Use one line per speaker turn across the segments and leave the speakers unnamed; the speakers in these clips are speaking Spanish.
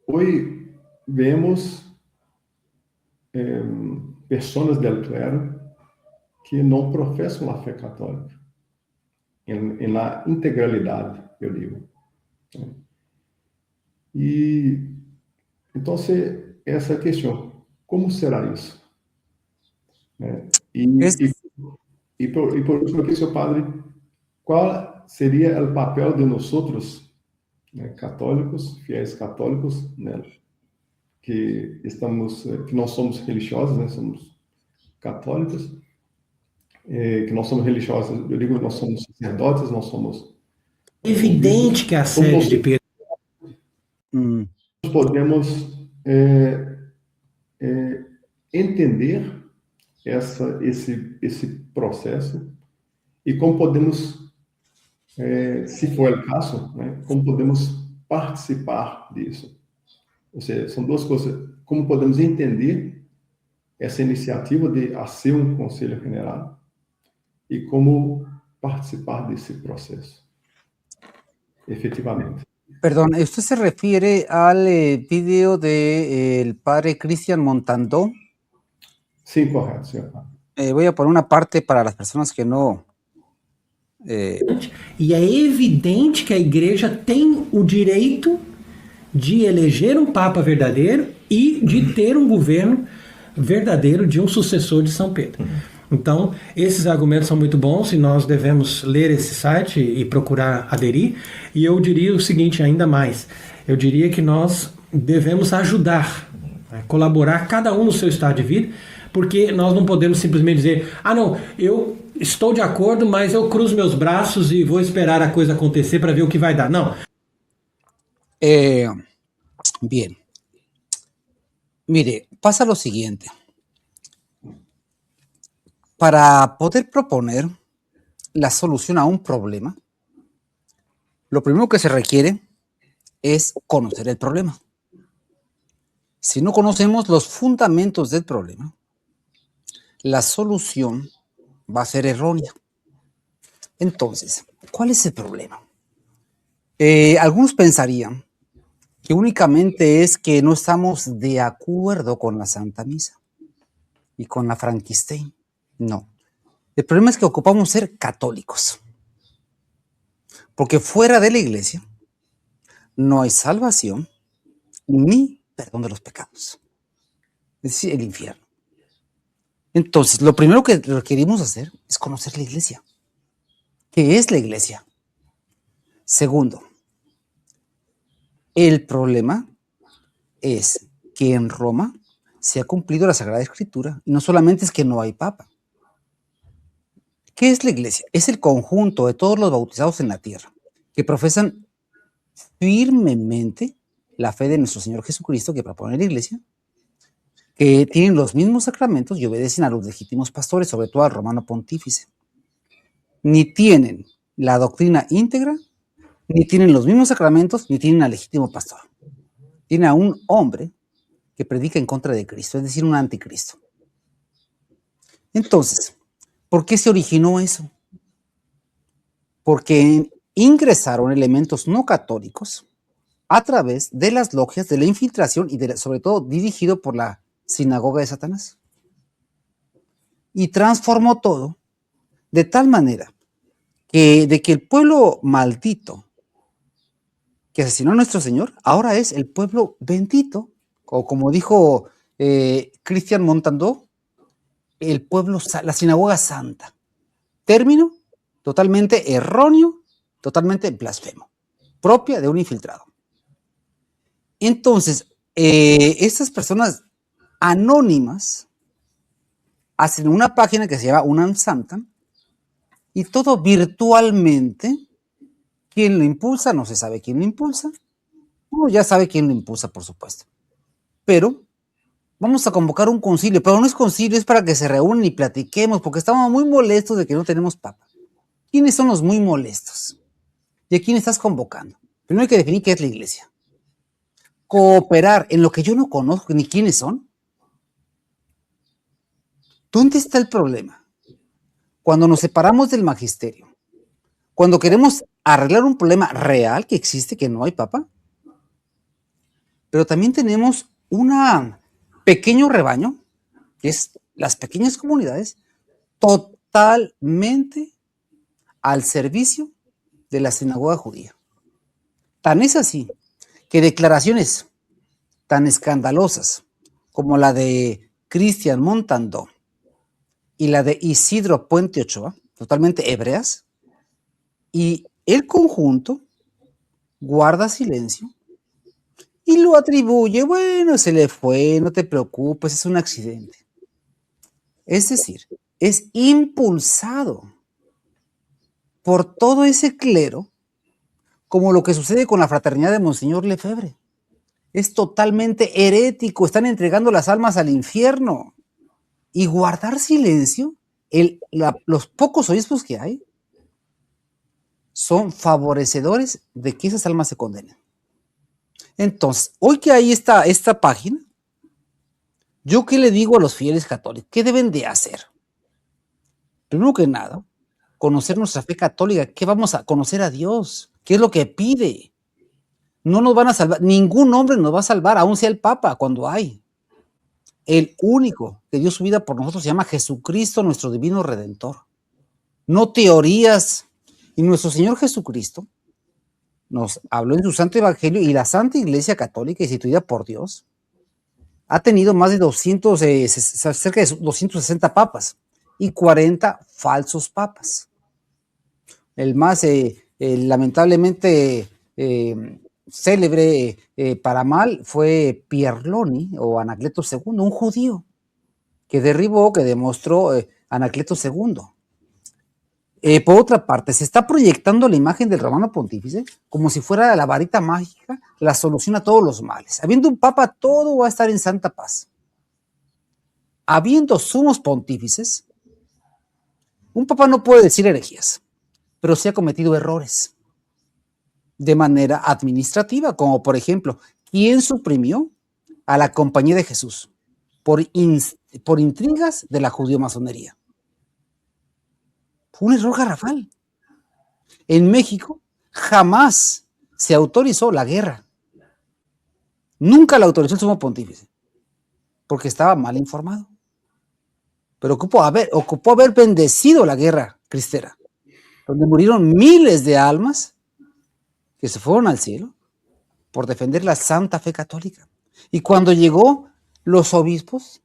hoy vemos personas del clero que no profesan la fe católica, en la integralidad, yo digo. Y entonces, esa cuestión, ¿cómo será eso?
Es,
Y por último, aqui, seu padre, qual seria o papel de nós outros, né, católicos, fiéis católicos, né, que estamos, que não somos religiosos, né, somos católicos, que não somos religiosos, eu digo, nós somos sacerdotes, nós somos
Evidente que a
como
sede de Pedro
nós podemos entender esse processo e como podemos, se for o caso, né, como podemos participar disso. Ou seja, são duas coisas. Como podemos entender essa iniciativa de fazer um conselho general e como participar desse processo, efetivamente.
Perdón, ¿usted se refiere al video del padre Cristian Montandó?
Sim, correto, senhor.
Voy a poner una parte para las personas que no...
E é evidente que a igreja tem o direito de eleger um papa verdadeiro e de ter um governo verdadeiro de um sucessor de São Pedro. Então, esses argumentos são muito bons e nós devemos ler esse site e procurar aderir. E eu diria o seguinte, ainda mais, eu diria que nós devemos ajudar, colaborar cada um no seu estado de vida, porque nós não podemos simplesmente dizer, não, eu estou de acordo, mas eu cruzo meus braços e vou esperar a coisa acontecer para ver o que vai dar. Não.
Bien. Mire, pasa lo siguiente. Para poder proponer la solución a un problema, lo primero que se requiere es conocer el problema. Si no conocemos los fundamentos del problema, la solución va a ser errónea. Entonces, ¿cuál es el problema? Algunos pensarían que únicamente es que no estamos de acuerdo con la Santa Misa y con la Frankenstein. No. El problema es que ocupamos ser católicos. Porque fuera de la iglesia no hay salvación ni perdón de los pecados. Es decir, el infierno. Entonces, lo primero que requerimos hacer es conocer la iglesia. ¿Qué es la iglesia? Segundo, el problema es que en Roma se ha cumplido la Sagrada Escritura y no solamente es que no hay papa. ¿Qué es la iglesia? Es el conjunto de todos los bautizados en la tierra que profesan firmemente la fe de nuestro Señor Jesucristo que propone la iglesia, que tienen los mismos sacramentos y obedecen a los legítimos pastores, sobre todo al romano pontífice. Ni tienen la doctrina íntegra, ni tienen los mismos sacramentos, ni tienen al legítimo pastor. Tienen a un hombre que predica en contra de Cristo, es decir, un anticristo. Entonces, ¿por qué se originó eso? Porque ingresaron elementos no católicos a través de las logias, de la infiltración y sobre todo dirigido por la sinagoga de Satanás. Y transformó todo de tal manera que el pueblo maldito que asesinó a nuestro Señor ahora es el pueblo bendito, o como dijo Cristian Montandó, el pueblo, la sinagoga santa. Término totalmente erróneo, totalmente blasfemo, propia de un infiltrado. Entonces, estas personas anónimas hacen una página que se llama Unam Santam y todo virtualmente. ¿Quién lo impulsa? No se sabe quién lo impulsa. Uno ya sabe quién lo impulsa, por supuesto. Pero vamos a convocar un concilio, pero no es concilio, es para que se reúnan y platiquemos, porque estamos muy molestos de que no tenemos papa. ¿Quiénes son los muy molestos? ¿Y a quién estás convocando? Primero hay que definir qué es la iglesia. Cooperar en lo que yo no conozco ni quiénes son. ¿Dónde está el problema? Cuando nos separamos del magisterio, cuando queremos arreglar un problema real que existe, que no hay papa, pero también tenemos un pequeño rebaño, que es las pequeñas comunidades, totalmente al servicio de la sinagoga judía. Tan es así que declaraciones tan escandalosas como la de Cristian Montandó y la de Isidro Puente Ochoa, totalmente hebreas, y el conjunto guarda silencio y lo atribuye, bueno, se le fue, no te preocupes, es un accidente. Es decir, es impulsado por todo ese clero, como lo que sucede con la fraternidad de Monseñor Lefebvre. Es totalmente herético, están entregando las almas al infierno. Y guardar silencio, los pocos obispos que hay, son favorecedores de que esas almas se condenen. Entonces, hoy que hay esta página, ¿yo qué le digo a los fieles católicos? ¿Qué deben de hacer? Primero que nada, conocer nuestra fe católica. ¿Qué vamos a conocer a Dios? ¿Qué es lo que pide? No nos van a salvar, ningún hombre nos va a salvar, aun sea el Papa, cuando hay. El único que dio su vida por nosotros se llama Jesucristo, nuestro divino Redentor. No teorías. Y nuestro Señor Jesucristo nos habló en su Santo Evangelio, y la Santa Iglesia Católica, instituida por Dios, ha tenido más de cerca de 260 papas y 40 falsos papas. El más lamentablemente célebre para mal fue Pierloni o Anacleto II, un judío que demostró Anacleto II. Por otra parte, se está proyectando la imagen del romano pontífice como si fuera la varita mágica, la solución a todos los males. Habiendo un papa, todo va a estar en santa paz. Habiendo sumos pontífices, un papa no puede decir herejías, pero sí ha cometido errores de manera administrativa, como por ejemplo, ¿quién suprimió a la Compañía de Jesús por intrigas de la judío-masonería? Fue un error garrafal. En México jamás se autorizó la guerra. Nunca la autorizó el sumo pontífice, porque estaba mal informado. Pero ocupó haber bendecido la guerra cristera, donde murieron miles de almas que se fueron al cielo por defender la santa fe católica. Y cuando llegó, los obispos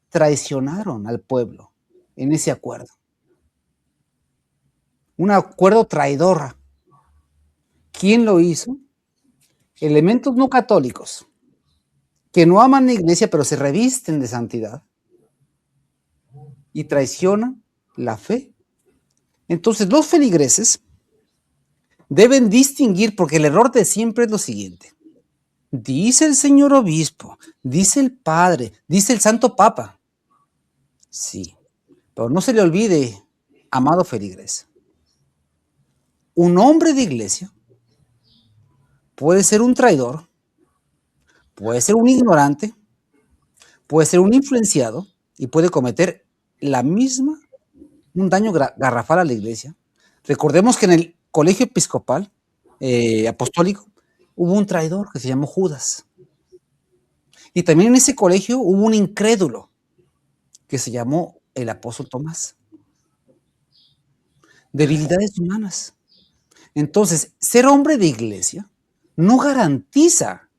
traicionaron al pueblo en ese acuerdo. Un acuerdo traidor. ¿Quién lo hizo? Elementos no católicos que no aman la iglesia, pero se revisten de santidad y traicionan la fe. Entonces, los feligreses deben distinguir, porque el error de siempre es lo siguiente: dice el señor obispo, dice el padre, dice el santo papa. Sí, pero no se le olvide, amado feligres, un hombre de iglesia puede ser un traidor, puede ser un ignorante, puede ser un influenciado y puede cometer un daño garrafal a la iglesia. Recordemos que en el colegio episcopal apostólico hubo un traidor que se llamó Judas. Y también en ese colegio hubo un incrédulo que se llamó el apóstol Tomás. Debilidades humanas. Entonces, ser hombre de iglesia no garantiza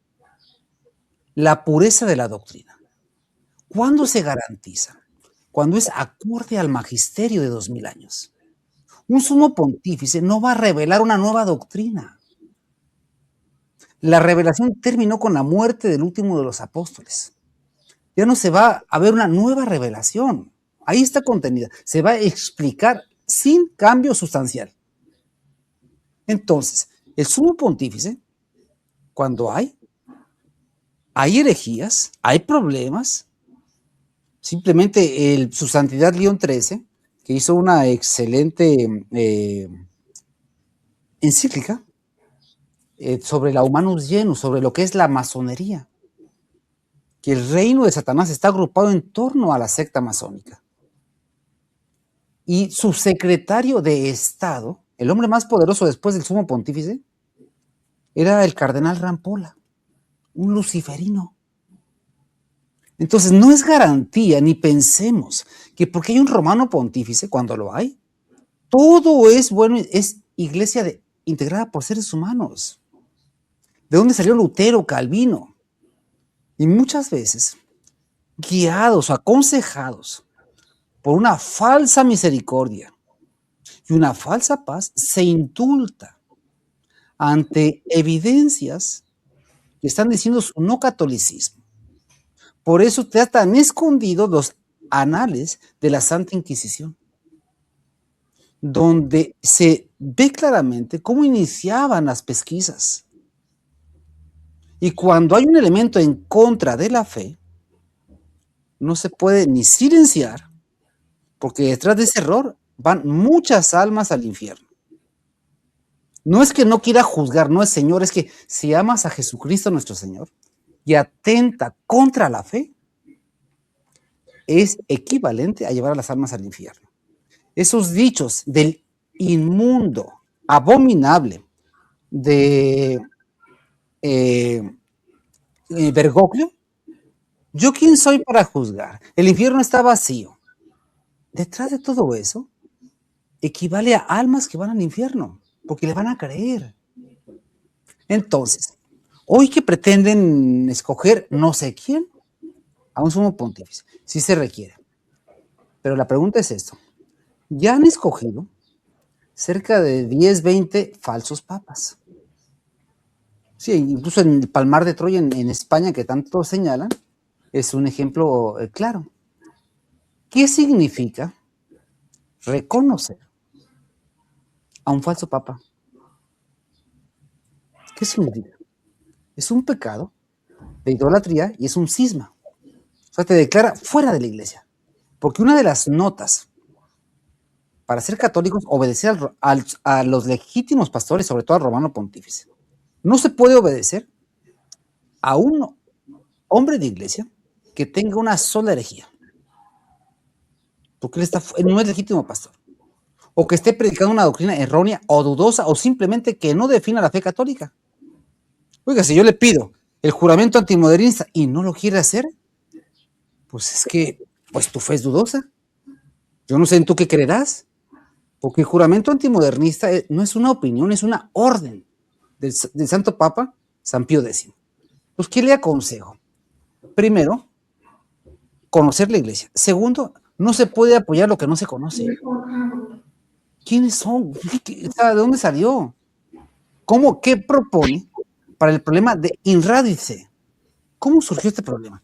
la pureza de la doctrina. ¿Cuándo se garantiza? Cuando es acorde al magisterio de 2000 años. Un sumo pontífice no va a revelar una nueva doctrina. La revelación terminó con la muerte del último de los apóstoles. Ya no se va a ver una nueva revelación. Ahí está contenida. Se va a explicar sin cambio sustancial. Entonces, el sumo pontífice, cuando hay herejías, hay problemas, simplemente su santidad León XIII, que hizo una excelente encíclica sobre la Humanus Genus, sobre lo que es la masonería, que el reino de Satanás está agrupado en torno a la secta masónica. Y su secretario de Estado, el hombre más poderoso después del sumo pontífice, era el cardenal Rampolla. un luciferino. Entonces, no es garantía, ni pensemos que porque hay un romano pontífice, cuando lo hay, todo es bueno, es iglesia integrada por seres humanos. ¿De dónde salió Lutero, Calvino? Y muchas veces, guiados o aconsejados por una falsa misericordia y una falsa paz, se indulta ante evidencias que están diciendo su no catolicismo. Por eso tratan escondidos los anales de la Santa Inquisición, donde se ve claramente cómo iniciaban las pesquisas. Y cuando hay un elemento en contra de la fe, no se puede ni silenciar, porque detrás de ese error van muchas almas al infierno. No es que no quiera juzgar, no es Señor, es que si amas a Jesucristo nuestro Señor y atenta contra la fe, es equivalente a llevar a las almas al infierno. Esos dichos del inmundo, abominable, de Bergoglio, ¿yo quién soy para juzgar? El infierno está vacío. Detrás de todo eso, equivale a almas que van al infierno, porque le van a creer. Entonces, hoy que pretenden escoger no sé quién, a un sumo pontífice, sí se requiere. Pero la pregunta es esto. Ya han escogido cerca de 10, 20 falsos papas. Sí, incluso en el Palmar de Troya, en España, que tanto señalan, es un ejemplo claro. ¿Qué significa reconocer a un falso papa? ¿Qué significa? Es un pecado de idolatría y es un cisma. O sea, te declara fuera de la iglesia. Porque una de las notas para ser católicos, obedecer a los legítimos pastores, sobre todo al romano pontífice. No se puede obedecer a un hombre de iglesia que tenga una sola herejía. Porque él no es legítimo pastor. O que esté predicando una doctrina errónea o dudosa o simplemente que no defina la fe católica. Oiga, si yo le pido el juramento antimodernista y no lo quiere hacer, pues es que pues tu fe es dudosa. Yo no sé en tú qué creerás. Porque el juramento antimodernista no es una opinión, es una orden del Santo Papa San Pío X. Pues, ¿qué le aconsejo? Primero, conocer la iglesia. Segundo, no se puede apoyar lo que no se conoce. ¿Quiénes son? ¿De dónde salió? ¿Cómo? ¿Qué propone para el problema de Inrádice? ¿Cómo surgió este problema?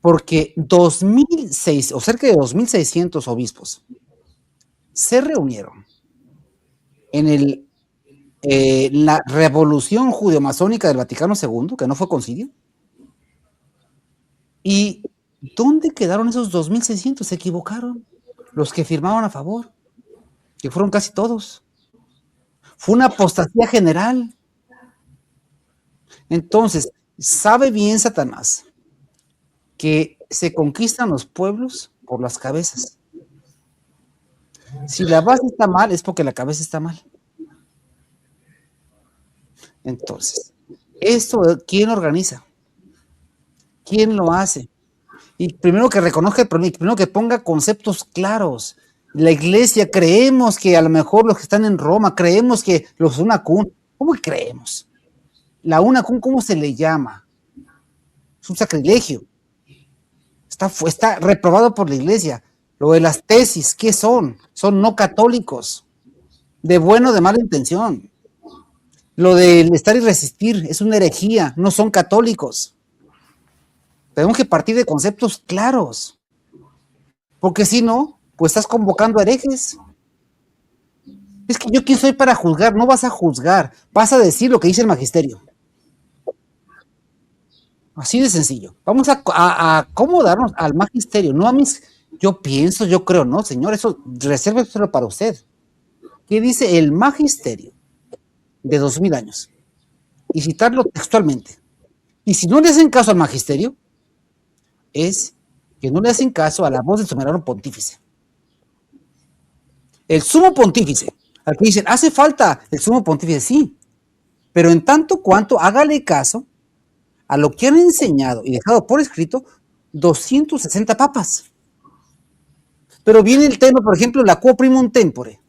Porque 2006 o cerca de 2.600 obispos se reunieron en la revolución judeomasónica del Vaticano II, que no fue concilio. ¿Y dónde quedaron esos 2.600? Se equivocaron. Los que firmaron a favor, que fueron casi todos. Fue una apostasía general. Entonces, sabe bien Satanás que se conquistan los pueblos por las cabezas. Si la base está mal, es porque la cabeza está mal. Entonces, ¿esto quién organiza? ¿Quién lo hace? Y primero que reconozca el problema, primero que ponga conceptos claros. La iglesia, creemos que a lo mejor los que están en Roma, creemos que los UNACUN, ¿cómo creemos? La UNACUN, ¿cómo se le llama? Es un sacrilegio. Está reprobado por la iglesia. Lo de las tesis, ¿qué son? Son no católicos, de buena o de mala intención. Lo del estar y resistir es una herejía, no son católicos. Tenemos que partir de conceptos claros, porque si no, pues estás convocando a herejes. Es que yo quién soy para juzgar, no vas a juzgar, vas a decir lo que dice el magisterio. Así de sencillo. Vamos a acomodarnos al magisterio, no a mis, yo pienso, yo creo, no, señor, eso resérveselo para usted. ¿Qué dice el magisterio de 2000 años? Y citarlo textualmente. Y si no le hacen caso al magisterio, es que no le hacen caso a la voz del soberano pontífice. El sumo pontífice, al que dicen, hace falta el sumo pontífice, sí, pero en tanto cuanto hágale caso a lo que han enseñado y dejado por escrito 260 papas. Pero viene el tema, por ejemplo, la quo primum tempore.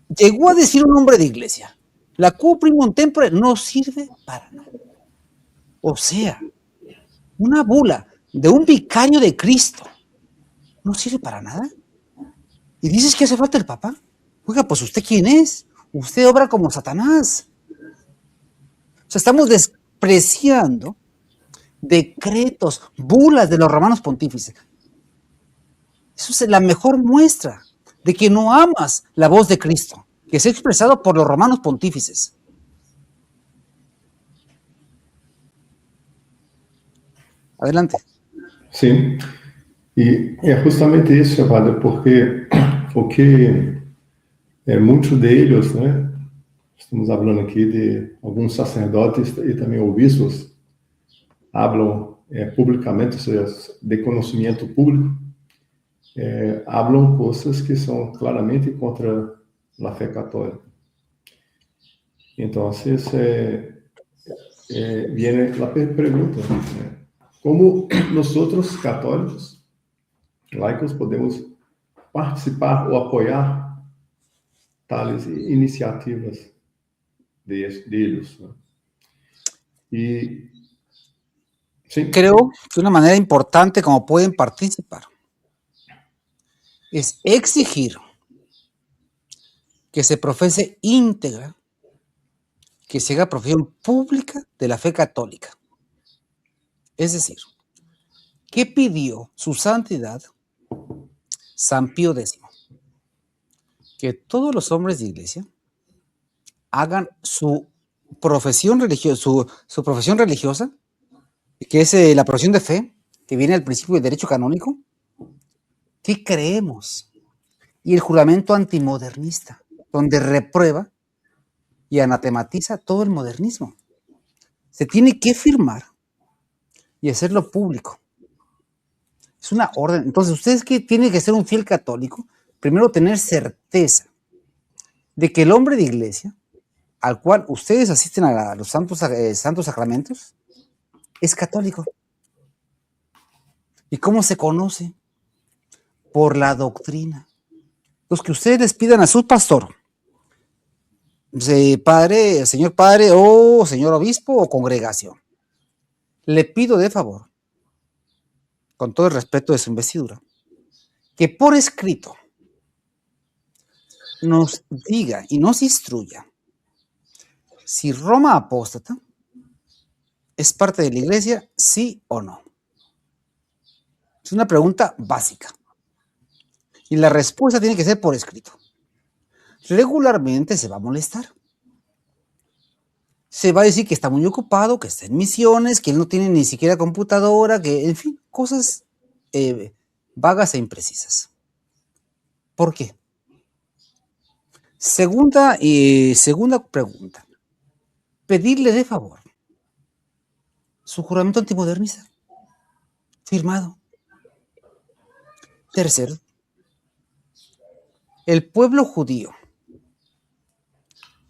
Llegó a decir un hombre de iglesia, la quo primum tempore no sirve para nada. O sea, una bula de un vicario de Cristo no sirve para nada. ¿Y dices que hace falta el Papa? Oiga, pues ¿usted quién es? Usted obra como Satanás. O sea, estamos despreciando decretos, bulas de los romanos pontífices. Eso es la mejor muestra de que no amas la voz de Cristo, que se ha expresado por los romanos pontífices. Adelante.
Sim, e é justamente isso, Padre, porque o que muitos deles, né, estamos falando aqui de alguns sacerdotes e também obispos, falam publicamente, ou seja, de conhecimento público, falam coisas que são claramente contra a fé católica. Então, viene a pergunta, né? Como nós católicos, laicos, podemos participar ou apoiar tales iniciativas deles, né? Y sí.
Creo que una manera importante como pueden participar es exigir que se profese íntegra, que se haga profesión pública de la fe católica. Es decir, ¿qué pidió su santidad San Pío X? Que todos los hombres de iglesia hagan su profesión religiosa, su profesión religiosa, que es la profesión de fe, que viene al principio del derecho canónico. ¿Qué creemos? Y el juramento antimodernista, donde reprueba y anatematiza todo el modernismo. Se tiene que firmar y hacerlo público. Es una orden. Entonces, ustedes que tienen que ser un fiel católico, primero tener certeza de que el hombre de iglesia, al cual ustedes asisten a los santos sacramentos, es católico. ¿Y cómo se conoce? Por la doctrina. Los que ustedes les pidan a su pastor, padre, señor padre o señor obispo o congregación, le pido de favor, con todo el respeto de su investidura, que por escrito nos diga y nos instruya si Roma apóstata es parte de la iglesia, sí o no. Es una pregunta básica. Y la respuesta tiene que ser por escrito. Regularmente se va a molestar. Se va a decir que está muy ocupado, que está en misiones, que él no tiene ni siquiera computadora, que, en fin, cosas vagas e imprecisas. ¿Por qué? Segunda pregunta. Pedirle de favor su juramento antimodernista firmado. Tercero, el pueblo judío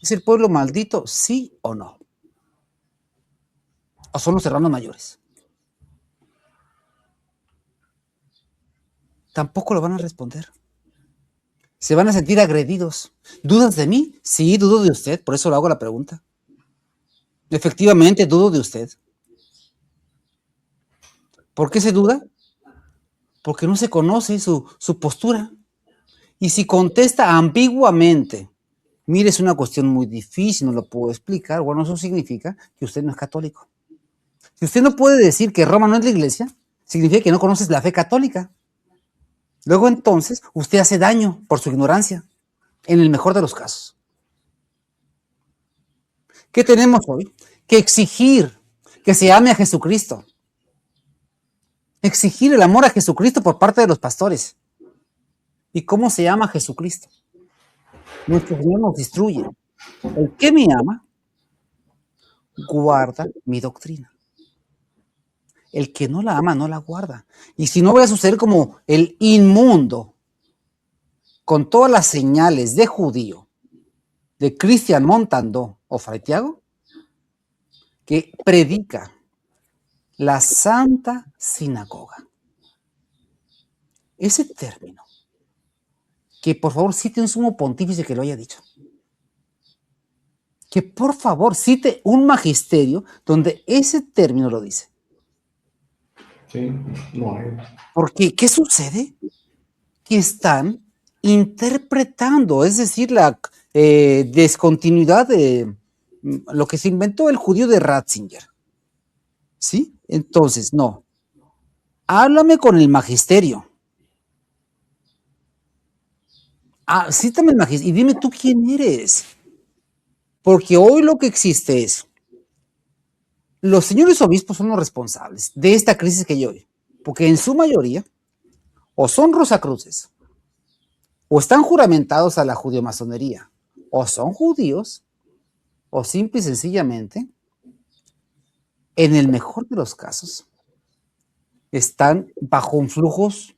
¿es el pueblo maldito, sí o no? ¿O son los hermanos mayores? Tampoco lo van a responder. Se van a sentir agredidos. ¿Dudas de mí? Sí, dudo de usted, por eso le hago la pregunta. Efectivamente, dudo de usted. ¿Por qué se duda? Porque no se conoce su postura. Y si contesta ambiguamente, mire, es una cuestión muy difícil, no lo puedo explicar, bueno, eso significa que usted no es católico. Si usted no puede decir que Roma no es la iglesia, significa que no conoces la fe católica. Luego entonces, usted hace daño por su ignorancia, en el mejor de los casos. ¿Qué tenemos hoy? Que exigir que se ame a Jesucristo. Exigir el amor a Jesucristo por parte de los pastores. ¿Y cómo se ama a Jesucristo? Nuestro Señor nos instruye. El que me ama, guarda mi doctrina. El que no la ama, no la guarda. Y si no voy a suceder como el inmundo, con todas las señales de judío, de Cristian Montandó o Fray Tiago, que predica la Santa Sinagoga. Ese término, que por favor cite un sumo pontífice que lo haya dicho. Que por favor cite un magisterio donde ese término lo dice.
Sí, no hay.
Porque, ¿qué sucede? Que están interpretando, es decir, la descontinuidad de lo que se inventó el judío de Ratzinger. ¿Sí? Entonces, no. Háblame con el magisterio. Cítame el magisterio y dime tú quién eres. Porque hoy lo que existe es, los señores obispos son los responsables de esta crisis que hay hoy. Porque en su mayoría, o son rosacruces, o están juramentados a la judeomasonería, o son judíos, o simple y sencillamente, en el mejor de los casos, están bajo influjos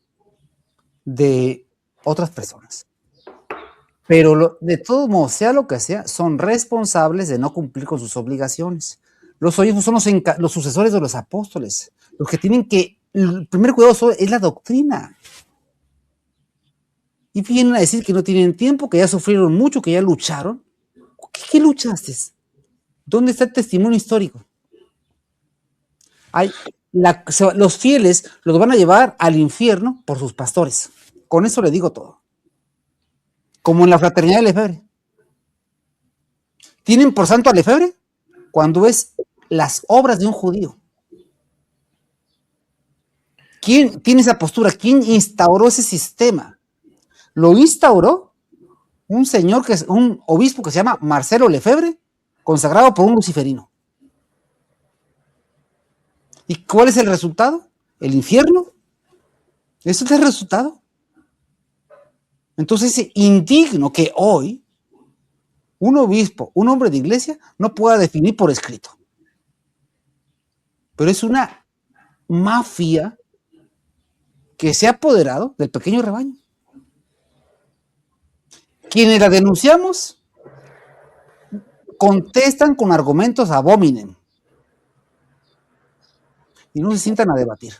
de otras personas. Pero de todos modos, sea lo que sea, son responsables de no cumplir con sus obligaciones. Los obispos son los sucesores de los apóstoles, los que tienen que, el primer cuidado es la doctrina. Y vienen a decir que no tienen tiempo, que ya sufrieron mucho, que ya lucharon. ¿Qué luchaste? ¿Dónde está el testimonio histórico? Los fieles los van a llevar al infierno por sus pastores. Con eso le digo todo. Como en la fraternidad de Lefebvre. ¿Tienen por santo a Lefebvre? Cuando es las obras de un judío. ¿Quién tiene esa postura? ¿Quién instauró ese sistema? Lo instauró un señor, un obispo que se llama Marcelo Lefebvre, consagrado por un luciferino. ¿Y cuál es el resultado? ¿El infierno? ¿Eso es el resultado? Entonces es indigno que hoy un obispo, un hombre de iglesia, no pueda definir por escrito. Pero es una mafia que se ha apoderado del pequeño rebaño. Quienes la denunciamos contestan con argumentos ad hominem y no se sientan a debatir.